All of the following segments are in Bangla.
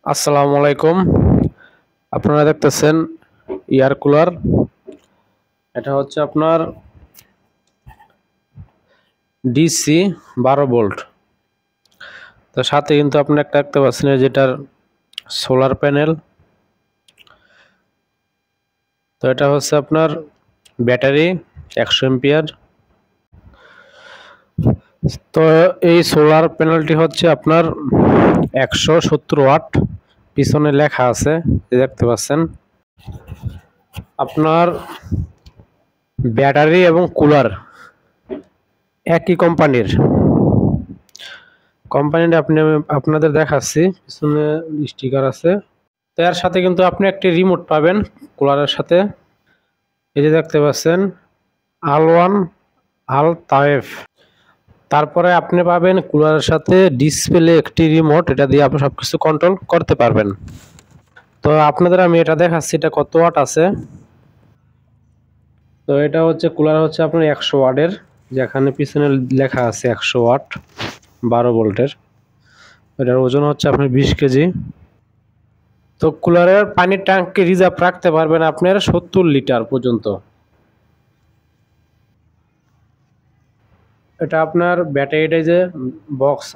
আসসালামু আলাইকুম। আপনারা দেখতেছেন এয়ার কুলার। এটা হচ্ছে আপনার ডিসি 12 ভোল্ট। তো সাথে কিন্তু আপনি একটা দেখতে পাচ্ছেন যেটার সোলার প্যানেল। তো এটা হচ্ছে আপনার ব্যাটারি 100 এম্পিয়ার। তো এই সোলার প্যানেলটি হচ্ছে আপনার 170 ওয়াট। পিছনে লেখা আছে, দেখতে পাচ্ছেন। আপনার ব্যাটারি এবং কুলার একই কোম্পানিটা আপনাদের দেখাচ্ছি। পিছনে স্টিকার আছে। তো এর সাথে কিন্তু আপনি একটি রিমোট পাবেন কুলারের সাথে। এই যে দেখতে পাচ্ছেন আল1 আল তায়েফ। তারপরে আপনি পাবেন কুলারের সাথে ডিসপ্লে একটি রিমোট, এটা দিয়ে আপনি সবকিছু কন্ট্রোল করতে পারবেন। তো আপনাদের আমি এটা দেখাচ্ছি এটা কত ওয়াট আছে। তো এটা হচ্ছে কুলার হচ্ছে আপনার 100 ওয়াটের, যেখানে পিছনে লেখা আছে 100 ওয়াট 12 ভোল্টের। এটার ওজন হচ্ছে আপনার 20 কেজি। তো কুলারের পানির ট্যাঙ্কি রিজার্ভ রাখতে পারবেন আপনার 70 লিটার পর্যন্ত। এটা আপনার ব্যাটারিটা যে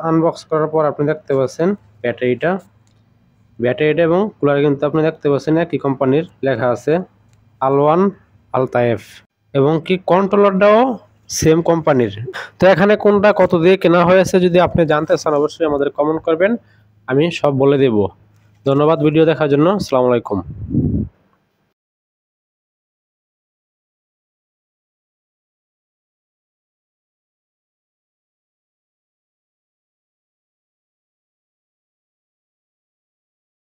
আনবক্স করার পর আপনি দেখতে পাচ্ছেন ব্যাটারিটা এবং কুলার কিন্তু আপনি দেখতে পাচ্ছেন একই কোম্পানির, লেখা আছে আল1 আল তায়েফ, এবং কি কন্ট্রোলারটাও সেম কোম্পানির। তো এখানে কোনটা কত দিয়ে কেনা হয়েছে যদি আপনি জানতে চান অবশ্যই আমাদের কমেন্ট করবেন, আমি সব বলে দেব। ধন্যবাদ ভিডিও দেখার জন্য। আসসালামু আলাইকুম।